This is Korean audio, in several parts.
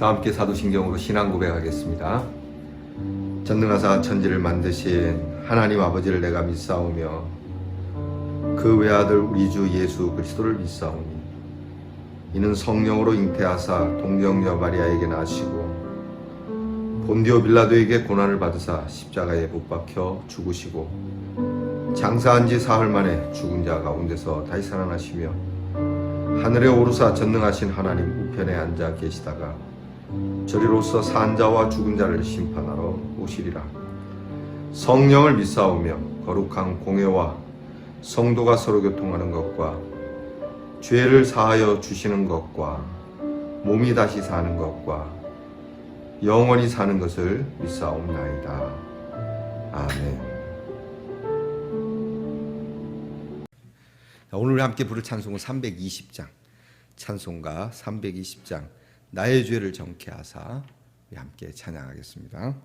다 함께 사도신경으로 신앙 고백하겠습니다. 전능하사 천지를 만드신 하나님 아버지를 내가 믿사오며 그 외아들 우리 주 예수 그리스도를 믿사오니 이는 성령으로 잉태하사 동정녀 마리아에게 나시고 본디오 빌라도에게 고난을 받으사 십자가에 못 박혀 죽으시고 장사한 지 사흘 만에 죽은 자 가운데서 다시 살아나시며 하늘에 오르사 전능하신 하나님 우편에 앉아 계시다가 저리로서 산 자와 죽은 자를 심판하러 오시리라. 성령을 믿사오며 거룩한 공회와 성도가 서로 교통하는 것과 죄를 사하여 주시는 것과 몸이 다시 사는 것과 영원히 사는 것을 믿사옵나이다. 아멘. 오늘 함께 부를 찬송은 320장, 찬송가 320장, 나의 죄를 정케 하사 함께 찬양하겠습니다.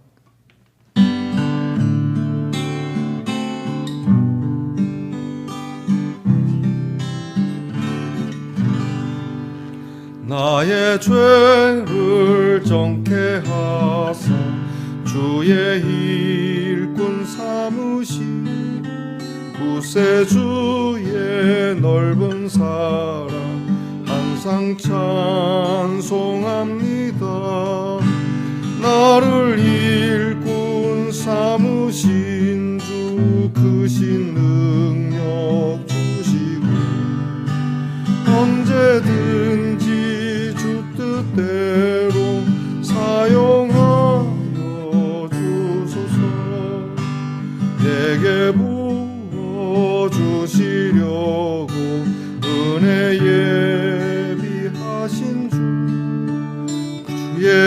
나의 죄를 정케 하사 주의 일꾼 삼으시 구세주의 넓은 사랑 항상 찬송합니다. 나를 일꾼 삼으신 주 크신 능력 주시고 언제든지 주 뜻대로 사용하여 주소서. 내게 부어주시려고 은혜 예비하신 주의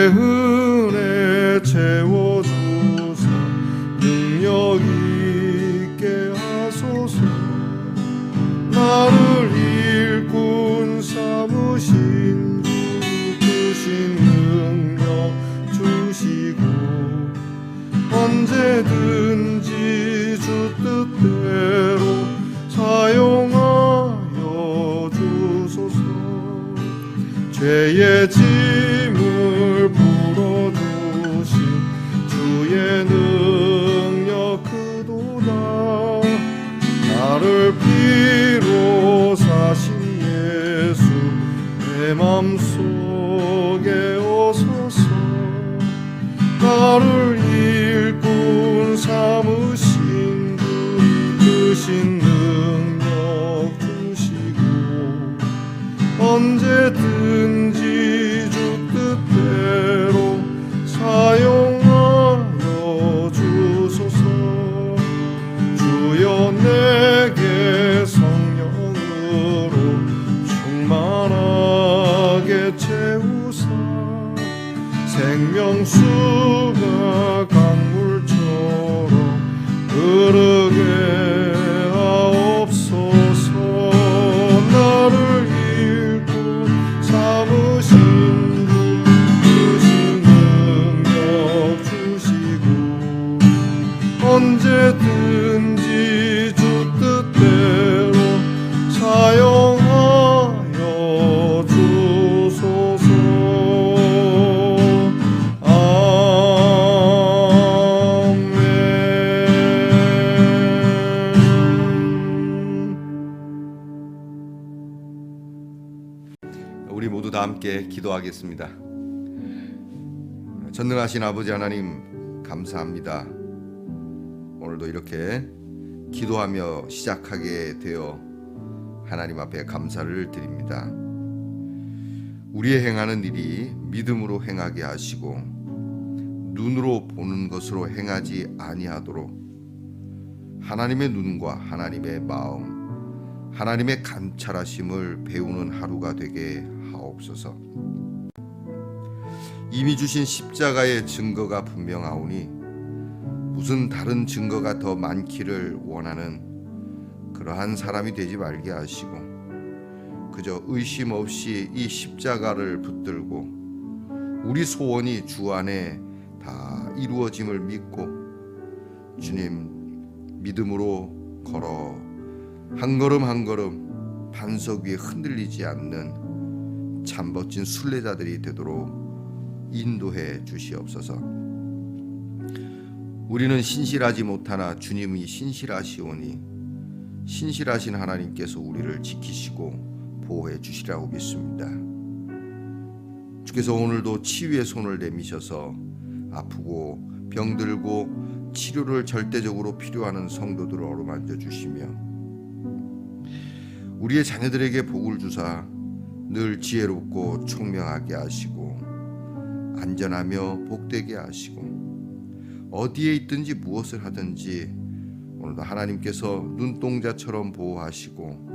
은혜 채워주사 능력 있게 하소서. 나를 일꾼 삼으신 주 크신 능력 주시고 언제든지 주 뜻대로 사용하여 주소서. 죄의 짐을 풀어주신 주의 능력 크도다. 나를 피로 사신 예수 내 맘속에 오소서. 나를 일꾼 삼으신 주 크신 능력 주시고 언제든지 주 뜻대로 사용하여 주소서. 주여 내게 성령으로 충만하게 채우사 생명수가 강물처럼 흐르게 하옵소서. 나를 일꾼 삼으신 주 크신 능력 주시고 언제든지 주 뜻대로 사용하여 주소서. 우리 모두 다 함께 기도하겠습니다. 전능하신 아버지 하나님 감사합니다. 오늘도 이렇게 기도하며 시작하게 되어 하나님 앞에 감사를 드립니다. 우리의 행하는 일이 믿음으로 행하게 하시고 눈으로 보는 것으로 행하지 아니하도록 하나님의 눈과 하나님의 마음, 하나님의 감찰하심을 배우는 하루가 되게 하옵소서. 이미 주신 십자가의 증거가 분명하오니 무슨 다른 증거가 더 많기를 원하는 그러한 사람이 되지 말게 하시고 그저 의심 없이 이 십자가를 붙들고 우리 소원이 주 안에 다 이루어짐을 믿고 주님 믿음으로 걸어 한 걸음 한 걸음 반석 위에 흔들리지 않는 참 멋진 순례자들이 되도록 인도해 주시옵소서. 우리는 신실하지 못하나 주님이 신실하시오니 신실하신 하나님께서 우리를 지키시고 보호해 주시라고 믿습니다. 주께서 오늘도 치유의 손을 내미셔서 아프고 병들고 치료를 절대적으로 필요하는 성도들을 어루만져 주시며 우리의 자녀들에게 복을 주사 늘 지혜롭고 총명하게 하시고 안전하며 복되게 하시고 어디에 있든지 무엇을 하든지 오늘도 하나님께서 눈동자처럼 보호하시고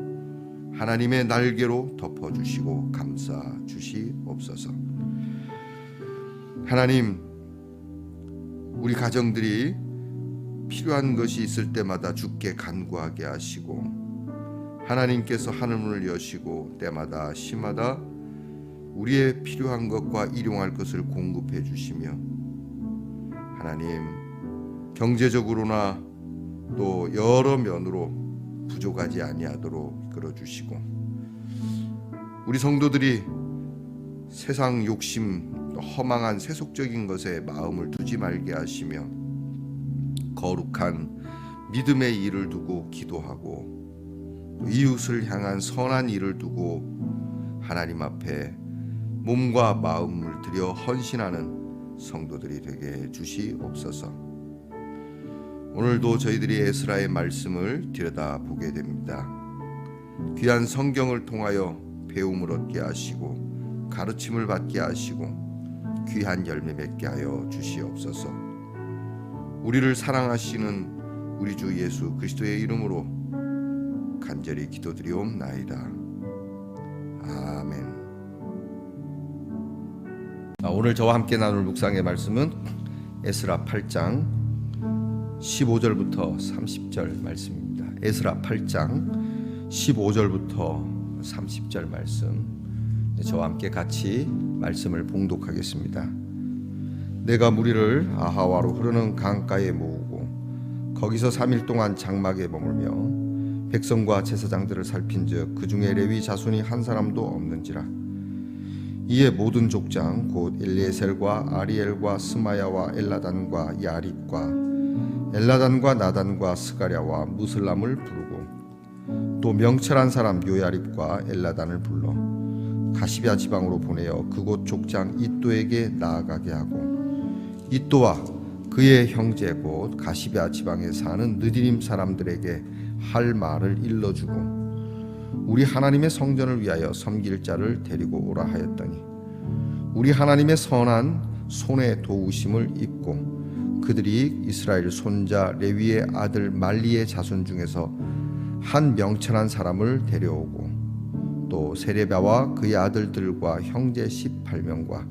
하나님의 날개로 덮어주시고 감싸주시옵소서. 하나님, 우리 가정들이 필요한 것이 있을 때마다 주께 간구하게 하시고 하나님께서 하늘문을 여시고 때마다 시마다 우리의 필요한 것과 일용할 것을 공급해 주시며 하나님, 경제적으로나 또 여러 면으로 부족하지 아니하도록 이끌어 주시고 우리 성도들이 세상 욕심, 허망한 세속적인 것에 마음을 두지 말게 하시며 거룩한 믿음의 일을 두고 기도하고 이웃을 향한 선한 일을 두고 하나님 앞에 몸과 마음을 들여 헌신하는 성도들이 되게 해 주시옵소서. 오늘도 저희들이 에스라의 말씀을 들여다보게 됩니다. 귀한 성경을 통하여 배움을 얻게 하시고 가르침을 받게 하시고 귀한 열매 맺게 하여 주시옵소서. 우리를 사랑하시는 우리 주 예수 그리스도의 이름으로 간절히 기도드리옵나이다. 아멘. 오늘 저와 함께 나눌 묵상의 말씀은 에스라 8장 15절부터 30절 말씀입니다. 에스라 8장 15절부터 30절 말씀, 저와 함께 같이 말씀을 봉독하겠습니다. 내가 무리를 아하와로 흐르는 강가에 모으고 거기서 3일 동안 장막에 머물며 백성과 제사장들을 살핀즉 그 중에 레위 자손이 한 사람도 없는지라. 이에 모든 족장 곧 엘리에셀과 아리엘과 스마야와 엘라단과 야립과 엘라단과 나단과 스가랴와 무슬람을 부르고 또 명철한 사람 요야립과 엘라단을 불러 가시비아 지방으로 보내어 그곳 족장 이또에게 나아가게 하고 이또와 그의 형제 곧 가시비아 지방에 사는 느디님 사람들에게 할 말을 일러주고 우리 하나님의 성전을 위하여 섬길 자를 데리고 오라 하였더니 우리 하나님의 선한 손의 도우심을 입고 그들이 이스라엘 손자 레위의 아들 말리의 자손 중에서 한 명철한 사람을 데려오고 또 세레비아와 그의 아들들과 형제 18명과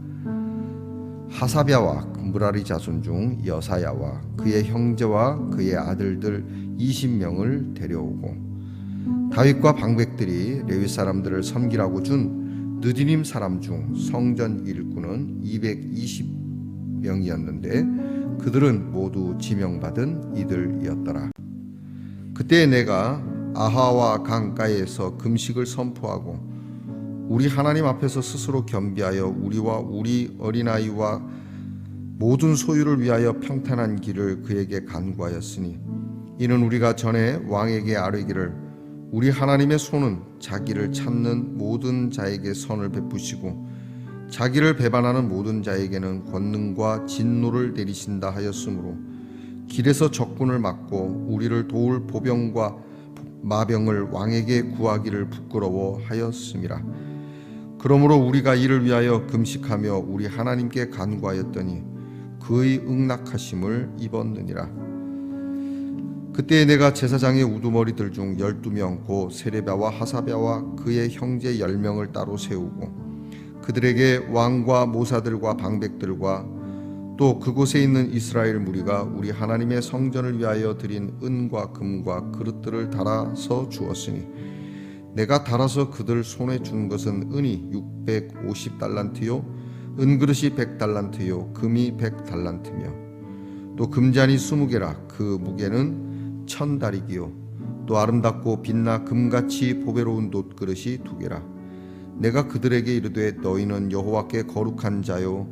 하사비아와 무라리 자손 중 여사야와 그의 형제와 그의 아들들 20명을 데려오고 다윗과 방백들이 레위 사람들을 섬기라고 준 느디님 사람 중 성전 일꾼은 220명이었는데 그들은 모두 지명받은 이들이었더라. 그때 내가 아하와 강가에서 금식을 선포하고 우리 하나님 앞에서 스스로 겸비하여 우리와 우리 어린아이와 모든 소유를 위하여 평탄한 길을 그에게 간구하였으니 이는 우리가 전에 왕에게 아뢰기를 우리 하나님의 손은 자기를 찾는 모든 자에게 선을 베푸시고 자기를 배반하는 모든 자에게는 권능과 진노를 내리신다 하였으므로 길에서 적군을 막고 우리를 도울 보병과 마병을 왕에게 구하기를 부끄러워 하였음이라. 그러므로 우리가 이를 위하여 금식하며 우리 하나님께 간구하였더니 그의 응낙하심을 입었느니라. 그때 내가 제사장의 우두머리들 중 12명 곧 세레비아와 하사비아와 그의 형제 10명을 따로 세우고 그들에게 왕과 모사들과 방백들과 또 그곳에 있는 이스라엘 무리가 우리 하나님의 성전을 위하여 드린 은과 금과 그릇들을 달아서 주었으니 내가 달아서 그들 손에 준 것은 은이 650달란트요 은그릇이 100달란트요 금이 100달란트며 또 금잔이 20개라. 그 무게는 1000다리기요 또 아름답고 빛나 금같이 보배로운 놋그릇이 2개라. 내가 그들에게 이르되 너희는 여호와께 거룩한 자요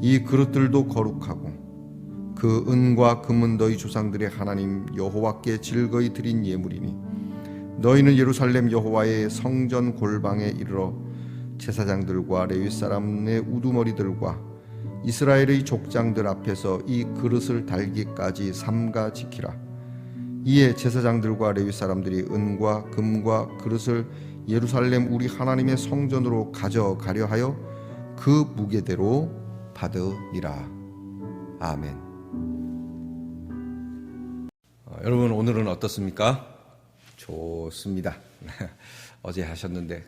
이 그릇들도 거룩하고 그 은과 금은 너희 조상들의 하나님 여호와께 즐거이 드린 예물이니 너희는 예루살렘 여호와의 성전 골방에 이르러 제사장들과 레위 사람의 우두머리들과 이스라엘의 족장들 앞에서 이 그릇을 달기까지 삼가 지키라. 이에 제사장들과 레위 사람들이 은과 금과 그릇을 예루살렘 우리 하나님의 성전으로 가져가려 하여 그 무게대로 받으리라. 아멘. 여러분 오늘은 어떻습니까? 좋습니다. 어제 하셨는데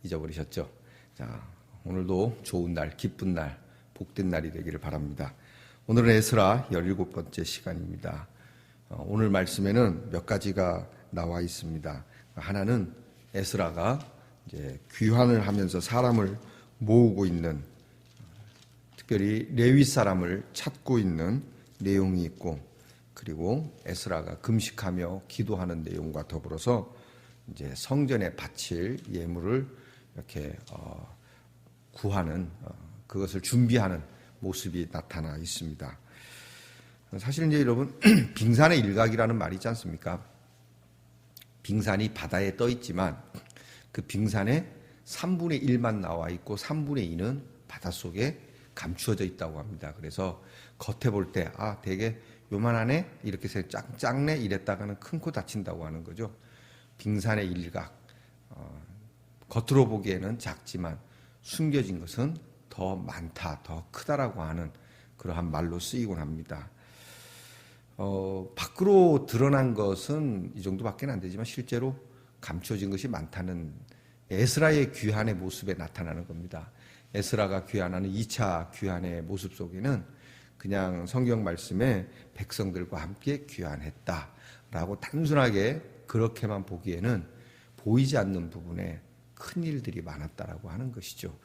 잊어버리셨죠? 자, 오늘도 좋은 날, 기쁜 날, 복된 날이 되기를 바랍니다. 오늘은 에스라 17번째 시간입니다. 오늘 말씀에는 몇 가지가 나와 있습니다. 하나는 에스라가 이제 귀환을 하면서 사람을 모으고 있는, 특별히 레위 사람을 찾고 있는 내용이 있고, 그리고 에스라가 금식하며 기도하는 내용과 더불어서 이제 성전에 바칠 예물을 이렇게 구하는, 그것을 준비하는 모습이 나타나 있습니다. 사실 이제 여러분 빙산의 일각이라는 말이 있지 않습니까? 빙산이 바다에 떠 있지만 그 빙산의 3분의 1만 나와 있고 3분의 2는 바닷속에 감추어져 있다고 합니다. 그래서 겉에 볼 때 되게 요만하네 이렇게 해서 작네 이랬다가는 큰 코 다친다고 하는 거죠. 빙산의 일각, 겉으로 보기에는 작지만 숨겨진 것은 더 많다, 더 크다라고 하는 그러한 말로 쓰이곤 합니다. 밖으로 드러난 것은 이 정도밖에 안 되지만 실제로 감춰진 것이 많다는 에스라의 귀환의 모습에 나타나는 겁니다. 에스라가 귀환하는 2차 귀환의 모습 속에는 그냥 성경 말씀에 백성들과 함께 귀환했다라고 단순하게 그렇게만 보기에는 보이지 않는 부분에 큰 일들이 많았다라고 하는 것이죠.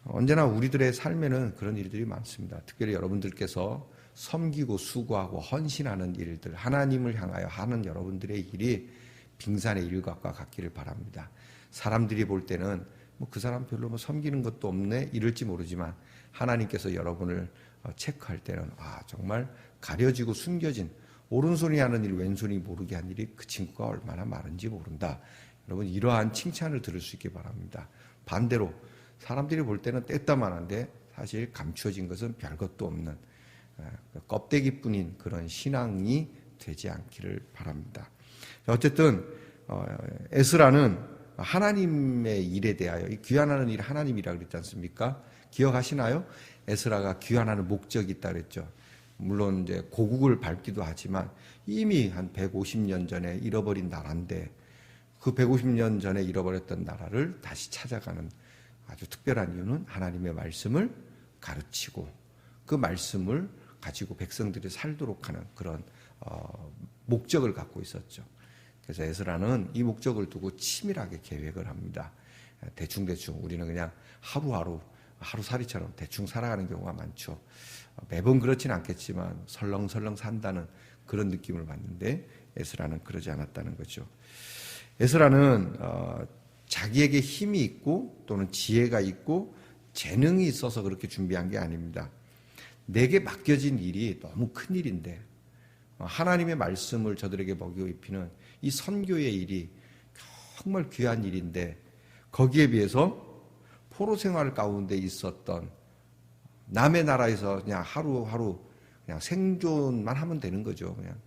언제나 우리들의 삶에는 그런 일들이 많습니다. 특별히 여러분들께서 섬기고 수고하고 헌신하는 일들, 하나님을 향하여 하는 여러분들의 일이 빙산의 일각과 같기를 바랍니다. 사람들이 볼 때는 그 사람 별로 섬기는 것도 없네 이럴지 모르지만 하나님께서 여러분을 체크할 때는 정말 가려지고 숨겨진, 오른손이 하는 일 왼손이 모르게 한 일이 그 친구가 얼마나 많은지 모른다. 여러분 이러한 칭찬을 들을 수 있기 바랍니다. 반대로 사람들이 볼 때는 떼따만한데 사실 감추어진 것은 별것도 없는 껍데기뿐인 그런 신앙이 되지 않기를 바랍니다. 어쨌든 에스라는 하나님의 일에 대하여, 이 귀환하는 일 하나님이라고 그랬지 않습니까? 기억하시나요? 에스라가 귀환하는 목적이 있다 그랬죠. 물론 이제 고국을 밟기도 하지만 이미 한 150년 전에 잃어버린 나라인데 그 150년 전에 잃어버렸던 나라를 다시 찾아가는 아주 특별한 이유는 하나님의 말씀을 가르치고 그 말씀을 가지고 백성들이 살도록 하는 그런 목적을 갖고 있었죠. 그래서 에스라는 이 목적을 두고 치밀하게 계획을 합니다. 대충대충 우리는 그냥 하루살이처럼 대충 살아가는 경우가 많죠. 매번 그렇진 않겠지만 설렁설렁 산다는 그런 느낌을 받는데 에스라는 그러지 않았다는 거죠. 에스라는 자기에게 힘이 있고 또는 지혜가 있고 재능이 있어서 그렇게 준비한 게 아닙니다. 내게 맡겨진 일이 너무 큰 일인데 하나님의 말씀을 저들에게 먹여 입히는 이 선교의 일이 정말 귀한 일인데 거기에 비해서 포로 생활 가운데 있었던 남의 나라에서 그냥 하루하루 그냥 생존만 하면 되는 거죠. 그냥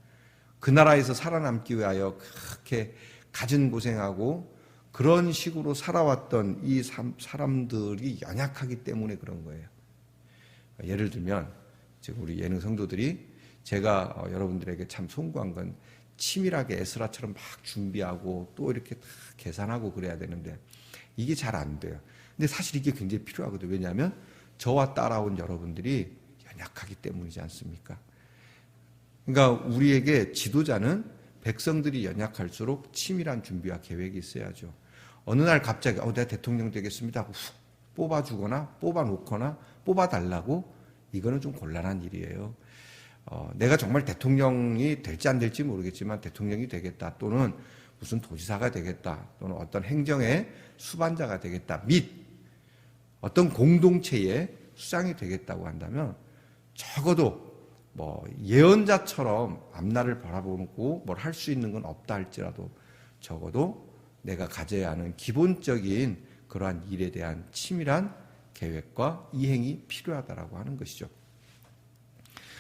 그 나라에서 살아남기 위하여 그렇게 갖은 고생하고 그런 식으로 살아왔던 이 사람들이 연약하기 때문에 그런 거예요. 예를 들면 지금 우리 예능 성도들이 제가 여러분들에게 참 송구한 건 치밀하게 에스라처럼 막 준비하고 또 이렇게 다 계산하고 그래야 되는데 이게 잘 안 돼요. 근데 사실 이게 굉장히 필요하거든요. 왜냐하면 저와 따라온 여러분들이 연약하기 때문이지 않습니까? 그러니까 우리에게 지도자는 백성들이 연약할수록 치밀한 준비와 계획이 있어야죠. 어느 날 갑자기 내가 대통령 되겠습니다 하고 훅 뽑아주거나 뽑아놓거나 뽑아달라고, 이거는 좀 곤란한 일이에요. 내가 정말 대통령이 될지 안 될지 모르겠지만 대통령이 되겠다, 또는 무슨 도지사가 되겠다, 또는 어떤 행정의 수반자가 되겠다, 및 어떤 공동체의 수장이 되겠다고 한다면 적어도 뭐 예언자처럼 앞날을 바라보고 뭘 할 수 있는 건 없다 할지라도 적어도 내가 가져야 하는 기본적인 그러한 일에 대한 치밀한 계획과 이행이 필요하다라고 하는 것이죠.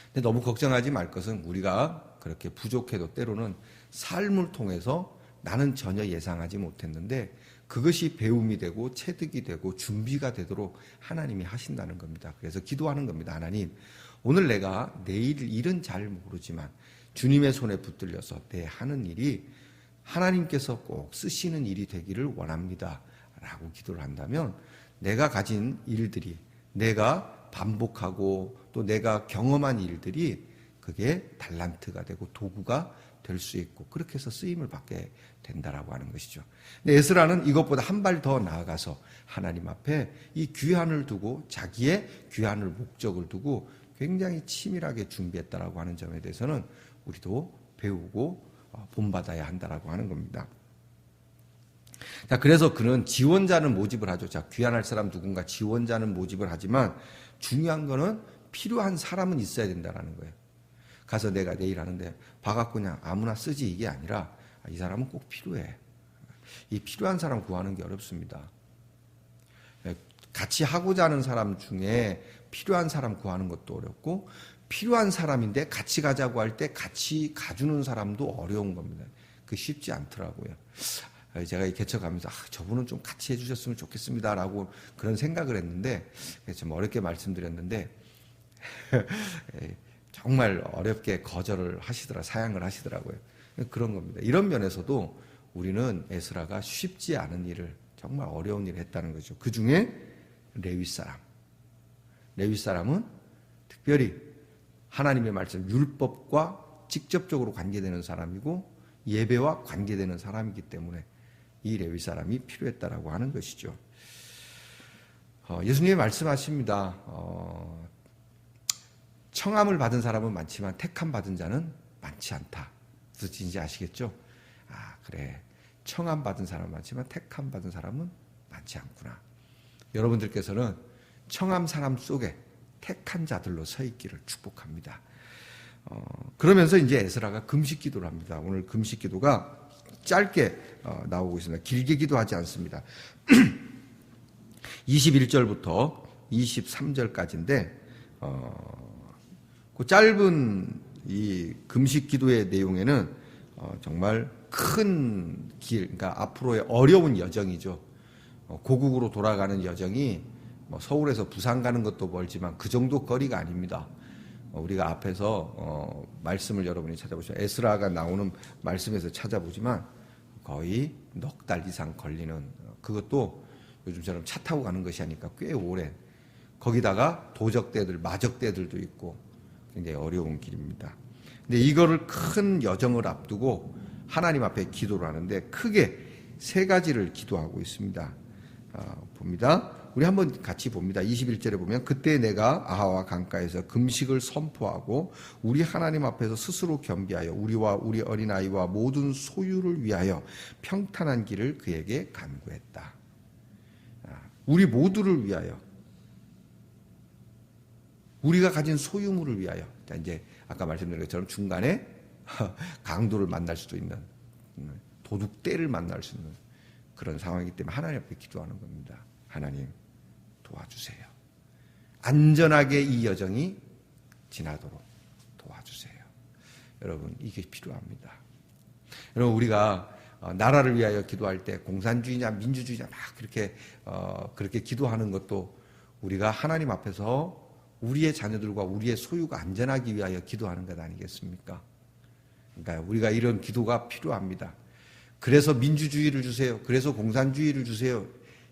근데 너무 걱정하지 말 것은 우리가 그렇게 부족해도 때로는 삶을 통해서 나는 전혀 예상하지 못했는데 그것이 배움이 되고 체득이 되고 준비가 되도록 하나님이 하신다는 겁니다. 그래서 기도하는 겁니다. 하나님, 오늘 내가 내일 일은 잘 모르지만 주님의 손에 붙들려서 내 하는 일이 하나님께서 꼭 쓰시는 일이 되기를 원합니다. 라고 기도를 한다면 내가 가진 일들이, 내가 반복하고 또 내가 경험한 일들이 그게 달란트가 되고 도구가 될 수 있고 그렇게 해서 쓰임을 받게 된다라고 하는 것이죠. 근데 에스라는 이것보다 한 발 더 나아가서 하나님 앞에 이 귀환을 두고 자기의 귀환을 목적을 두고 굉장히 치밀하게 준비했다라고 하는 점에 대해서는 우리도 배우고 본받아야 한다라고 하는 겁니다. 자, 그래서 그는 지원자는 모집을 하죠. 자, 귀환할 사람 누군가 지원자는 모집을 하지만 중요한 거는 필요한 사람은 있어야 된다라는 거예요. 가서 내가 내일 하는데 봐갖고 그냥 아무나 쓰지 이게 아니라 이 사람은 꼭 필요해. 이 필요한 사람 구하는 게 어렵습니다. 같이 하고자 하는 사람 중에 필요한 사람 구하는 것도 어렵고 필요한 사람인데 같이 가자고 할 때 같이 가주는 사람도 어려운 겁니다. 그 쉽지 않더라고요. 제가 이 개척하면서 저분은 좀 같이 해주셨으면 좋겠습니다라고 그런 생각을 했는데 좀 어렵게 말씀드렸는데 정말 어렵게 거절을 하시더라, 사양을 하시더라고요. 그런 겁니다. 이런 면에서도 우리는 에스라가 쉽지 않은 일을, 정말 어려운 일을 했다는 거죠. 그 중에 레위 사람은 특별히 하나님의 말씀, 율법과 직접적으로 관계되는 사람이고 예배와 관계되는 사람이기 때문에 이 레위 사람이 필요했다라고 하는 것이죠. 예수님이 말씀하십니다. 청함을 받은 사람은 많지만 택함 받은 자는 많지 않다. 무슨 뜻인지 아시겠죠? 그래. 청함 받은 사람은 많지만 택함 받은 사람은 많지 않구나. 여러분들께서는 청함 사람 속에 택한 자들로 서 있기를 축복합니다. 그러면서 이제 에스라가 금식 기도를 합니다. 오늘 금식 기도가 짧게 나오고 있습니다. 길게 기도하지 않습니다. 21절부터 23절까지인데 그 짧은 이 금식 기도의 내용에는 정말 큰 길, 그러니까 앞으로의 어려운 여정이죠. 고국으로 돌아가는 여정이 서울에서 부산 가는 것도 멀지만 그 정도 거리가 아닙니다. 우리가 앞에서 말씀을 여러분이 찾아보시면 에스라가 나오는 말씀에서 찾아보지만 거의 넉 달 이상 걸리는, 그것도 요즘처럼 차 타고 가는 것이 아니니까 꽤 오랜, 거기다가 도적대들, 마적대들도 있고 굉장히 어려운 길입니다. 근데 이거를 큰 여정을 앞두고 하나님 앞에 기도를 하는데 크게 세 가지를 기도하고 있습니다. 봅니다. 우리 한번 같이 봅니다. 21절에 보면 그때 내가 아하와 강가에서 금식을 선포하고 우리 하나님 앞에서 스스로 겸비하여 우리와 우리 어린아이와 모든 소유를 위하여 평탄한 길을 그에게 간구했다. 우리 모두를 위하여, 우리가 가진 소유물을 위하여. 이제 아까 말씀드린 것처럼 중간에 강도를 만날 수도 있는, 도둑떼를 만날 수 있는 그런 상황이기 때문에 하나님 앞에 기도하는 겁니다. 하나님 도와주세요. 안전하게 이 여정이 지나도록 도와주세요. 여러분, 이게 필요합니다. 여러분, 우리가 나라를 위하여 기도할 때 공산주의냐 민주주의냐 막 그렇게 기도하는 것도 우리가 하나님 앞에서 우리의 자녀들과 우리의 소유가 안전하기 위하여 기도하는 것 아니겠습니까? 그러니까 우리가 이런 기도가 필요합니다. 그래서 민주주의를 주세요. 그래서 공산주의를 주세요.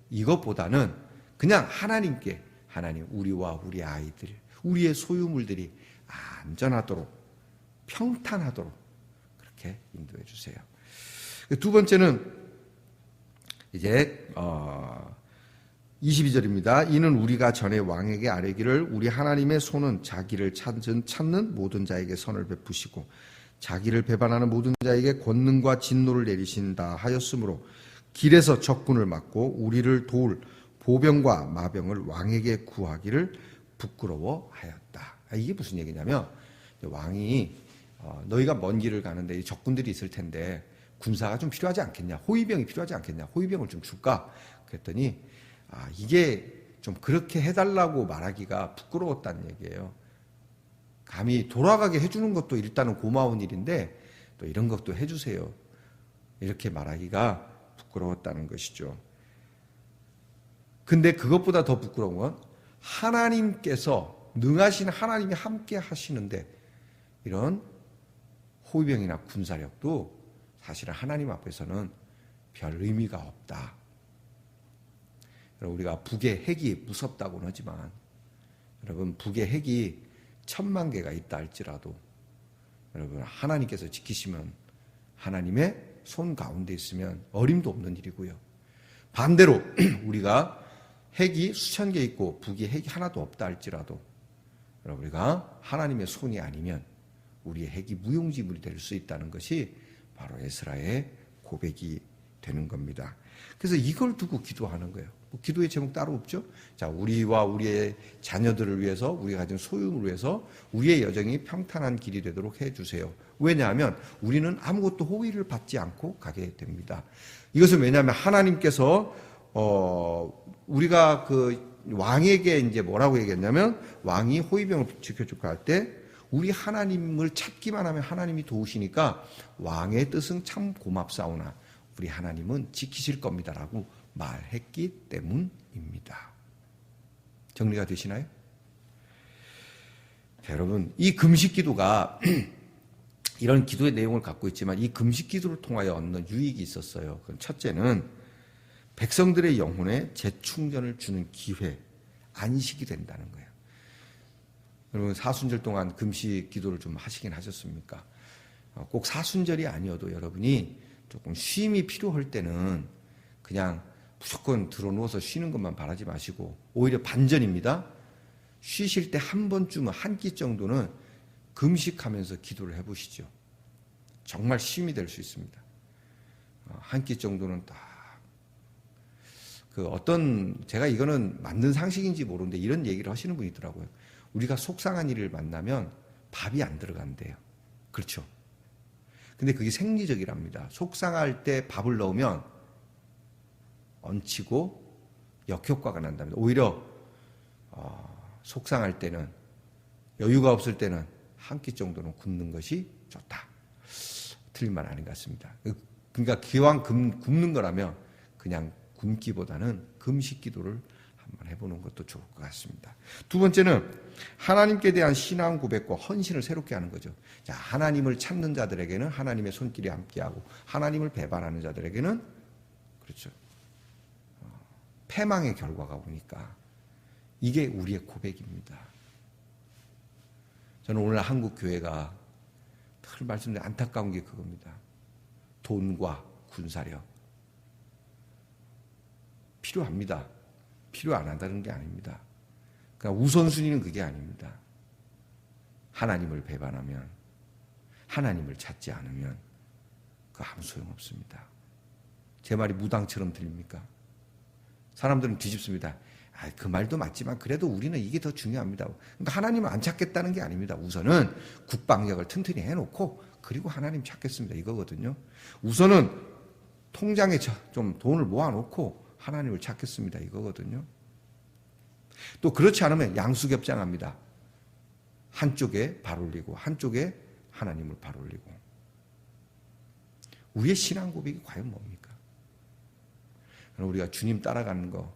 이것보다는 그냥 하나님께, 하나님, 우리와 우리 아이들, 우리의 소유물들이 안전하도록, 평탄하도록 그렇게 인도해 주세요. 두 번째는 이제 22절입니다. 이는 우리가 전에 왕에게 아뢰기를 우리 하나님의 손은 자기를 찾는 모든 자에게 선을 베푸시고 자기를 배반하는 모든 자에게 권능과 진노를 내리신다 하였으므로 길에서 적군을 막고 우리를 도울 보병과 마병을 왕에게 구하기를 부끄러워하였다. 이게 무슨 얘기냐면 왕이 너희가 먼 길을 가는데 적군들이 있을 텐데 군사가 좀 필요하지 않겠냐, 호위병이 필요하지 않겠냐, 호위병을 좀 줄까? 그랬더니 이게 좀 그렇게 해달라고 말하기가 부끄러웠다는 얘기예요. 감히 돌아가게 해주는 것도 일단은 고마운 일인데 또 이런 것도 해주세요. 이렇게 말하기가 부끄러웠다는 것이죠. 근데 그것보다 더 부끄러운 건 하나님께서, 능하신 하나님이 함께 하시는데 이런 호위병이나 군사력도 사실은 하나님 앞에서는 별 의미가 없다. 우리가 북의 핵이 무섭다고는 하지만 여러분, 북의 핵이 1000만 개가 있다 할지라도 여러분, 하나님께서 지키시면, 하나님의 손 가운데 있으면 어림도 없는 일이고요. 반대로 우리가 핵이 수천 개 있고 북이 핵이 하나도 없다 할지라도 여러분, 우리가 하나님의 손이 아니면 우리의 핵이 무용지물이 될 수 있다는 것이 바로 에스라의 고백이 되는 겁니다. 그래서 이걸 두고 기도하는 거예요. 기도의 제목 따로 없죠? 자, 우리와 우리의 자녀들을 위해서, 우리가 가진 소유를 위해서 우리의 여정이 평탄한 길이 되도록 해주세요. 왜냐하면 우리는 아무것도 호의를 받지 않고 가게 됩니다. 이것은 왜냐하면 하나님께서 우리가 그 왕에게 이제 뭐라고 얘기했냐면, 왕이 호위병을 지켜줄까 할 때 우리 하나님을 찾기만 하면 하나님이 도우시니까 왕의 뜻은 참 고맙사오나 우리 하나님은 지키실 겁니다라고 말했기 때문입니다. 정리가 되시나요? 자, 여러분, 이 금식 기도가 이런 기도의 내용을 갖고 있지만 이 금식 기도를 통하여 얻는 유익이 있었어요. 그럼 첫째는 백성들의 영혼에 재충전을 주는 기회, 안식이 된다는 거예요. 여러분, 사순절 동안 금식 기도를 좀 하시긴 하셨습니까? 꼭 사순절이 아니어도 여러분이 조금 쉼이 필요할 때는 그냥 무조건 들어누워서 쉬는 것만 바라지 마시고 오히려 반전입니다. 쉬실 때 한 번쯤은 한 끼 정도는 금식하면서 기도를 해보시죠. 정말 쉼이 될 수 있습니다. 한 끼 정도는 딱 제가 이거는 맞는 상식인지 모르는데 이런 얘기를 하시는 분이 있더라고요. 우리가 속상한 일을 만나면 밥이 안 들어간대요. 그렇죠? 근데 그게 생리적이랍니다. 속상할 때 밥을 넣으면 얹히고 역효과가 난답니다. 오히려 속상할 때는, 여유가 없을 때는 한 끼 정도는 굶는 것이 좋다. 틀린 말 아닌 것 같습니다. 그러니까 기왕 굶는 거라면 그냥 굶기보다는 금식 기도를 한번 해보는 것도 좋을 것 같습니다. 두 번째는 하나님께 대한 신앙 고백과 헌신을 새롭게 하는 거죠. 자, 하나님을 찾는 자들에게는 하나님의 손길이 함께하고 하나님을 배반하는 자들에게는 그렇죠, 패망의 결과가 오니까 이게 우리의 고백입니다. 저는 오늘 한국 교회가 늘 말씀드린 안타까운 게 그겁니다. 돈과 군사력 필요합니다. 필요 안 한다는 게 아닙니다. 그러니까 우선순위는 그게 아닙니다. 하나님을 배반하면, 하나님을 찾지 않으면 그거 아무 소용없습니다. 제 말이 무당처럼 들립니까? 사람들은 뒤집습니다. 그 말도 맞지만 그래도 우리는 이게 더 중요합니다. 그러니까 하나님을 안 찾겠다는 게 아닙니다. 우선은 국방력을 튼튼히 해놓고 그리고 하나님 찾겠습니다. 이거거든요. 우선은 통장에 좀 돈을 모아놓고 하나님을 찾겠습니다. 이거거든요. 또 그렇지 않으면 양수겹장합니다. 한쪽에 발 올리고 한쪽에 하나님을 발 올리고. 우리의 신앙 고백이 과연 뭡니까? 우리가 주님 따라가는 거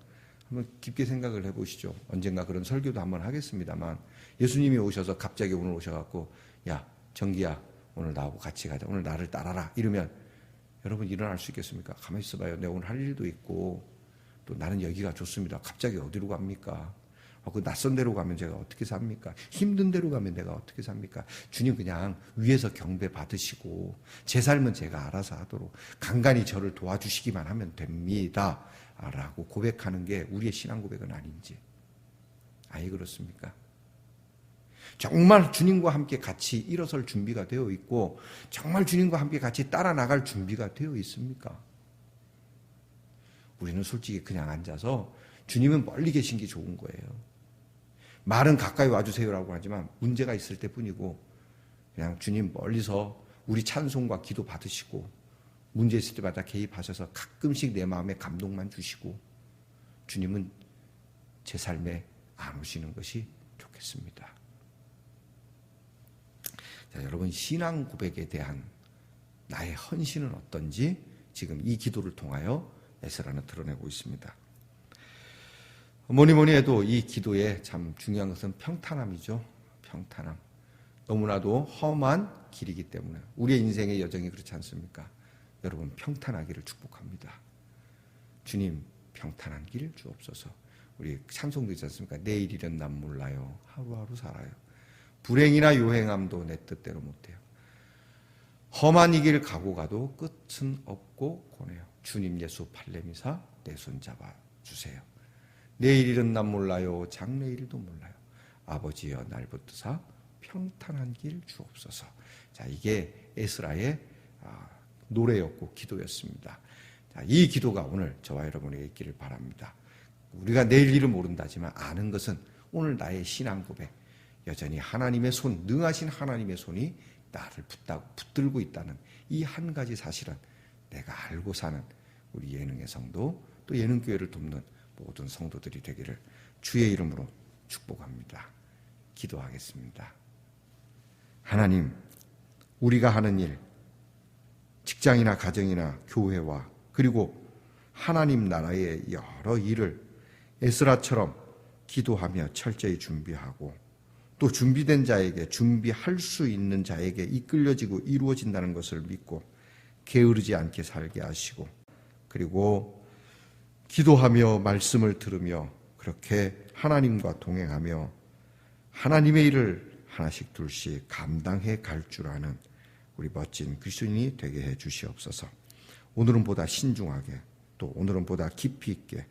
한번 깊게 생각을 해보시죠. 언젠가 그런 설교도 한번 하겠습니다만, 예수님이 오셔서 갑자기 오늘 오셔갖고 야 정기야 오늘 나하고 같이 가자, 오늘 나를 따라라 이러면 여러분 일어날 수 있겠습니까? 가만히 있어봐요. 내가 오늘 할 일도 있고 또 나는 여기가 좋습니다. 갑자기 어디로 갑니까? 그 낯선 데로 가면 제가 어떻게 삽니까? 힘든 데로 가면 내가 어떻게 삽니까? 주님 그냥 위에서 경배 받으시고 제 삶은 제가 알아서 하도록 간간히 저를 도와주시기만 하면 됩니다 라고 고백하는 게 우리의 신앙 고백은 아닌지. 아예 그렇습니까? 정말 주님과 함께 같이 일어설 준비가 되어 있고 정말 주님과 함께 같이 따라 나갈 준비가 되어 있습니까? 우리는 솔직히 그냥 앉아서 주님은 멀리 계신 게 좋은 거예요. 말은 가까이 와주세요라고 하지만 문제가 있을 때뿐이고 그냥 주님 멀리서 우리 찬송과 기도 받으시고 문제 있을 때마다 개입하셔서 가끔씩 내 마음에 감동만 주시고 주님은 제 삶에 안 오시는 것이 좋겠습니다. 자, 여러분 신앙 고백에 대한 나의 헌신은 어떤지 지금 이 기도를 통하여 에스라는 드러내고 있습니다. 뭐니 해도 이 기도에 참 중요한 것은 평탄함이죠. 평탄함. 너무나도 험한 길이기 때문에 우리의 인생의 여정이 그렇지 않습니까? 여러분 평탄하기를 축복합니다. 주님 평탄한 길 주옵소서. 우리 찬송도 있지 않습니까? 내일 일은 난 몰라요. 하루하루 살아요. 불행이나 요행함도 내 뜻대로 못해요. 험한 이 길 가고 가도 끝은 없고 고네요. 주님 예수 팔레미사 내 손 잡아 주세요. 내일 일은 난 몰라요. 장래일도 몰라요. 아버지여 날 붙드사 평탄한 길 주옵소서. 자, 이게 에스라의 노래였고 기도였습니다. 자, 이 기도가 오늘 저와 여러분에게 있기를 바랍니다. 우리가 내일 일은 모른다지만 아는 것은 오늘 나의 신앙 고백, 여전히 하나님의 손, 능하신 하나님의 손이 나를 붙들고 있다는 이 한 가지 사실은 내가 알고 사는 우리 예능의 성도, 또 예능교회를 돕는 모든 성도들이 되기를 주의 이름으로 축복합니다. 기도하겠습니다. 하나님, 우리가 하는 일, 직장이나 가정이나 교회와 그리고 하나님 나라의 여러 일을 에스라처럼 기도하며 철저히 준비하고 또 준비된 자에게, 준비할 수 있는 자에게 이끌려지고 이루어진다는 것을 믿고 게으르지 않게 살게 하시고, 그리고 기도하며 말씀을 들으며 그렇게 하나님과 동행하며 하나님의 일을 하나씩 둘씩 감당해 갈 줄 아는 우리 멋진 그리스도인이 되게 해 주시옵소서. 오늘은 보다 신중하게, 또 오늘은 보다 깊이 있게,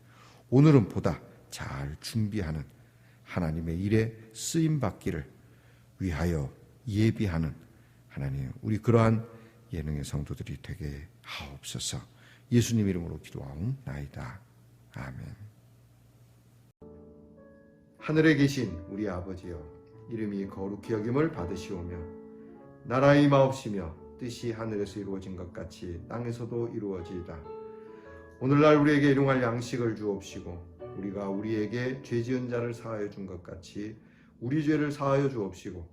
오늘은 보다 잘 준비하는 하나님의 일에 쓰임받기를 위하여 예비하는 하나님, 우리 그러한 예능의 성도들이 되게 하옵소서. 예수님 이름으로 기도하옵나이다. 아멘. 하늘에 계신 우리 아버지여, 이름이 거룩히 여김을 받으시오며 나라의 임하옵시며 뜻이 하늘에서 이루어진 것 같이 땅에서도 이루어지이다. 오늘날 우리에게 일용할 양식을 주옵시고 우리가 우리에게 죄 지은 자를 사하여 준 것 같이 우리 죄를 사하여 주옵시고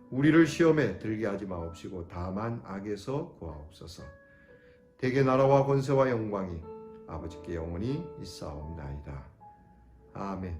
우리를 시험에 들게 하지 마옵시고 다만 악에서 구하옵소서. 대개 나라와 권세와 영광이 아버지께 영원히 있사옵나이다. 아멘.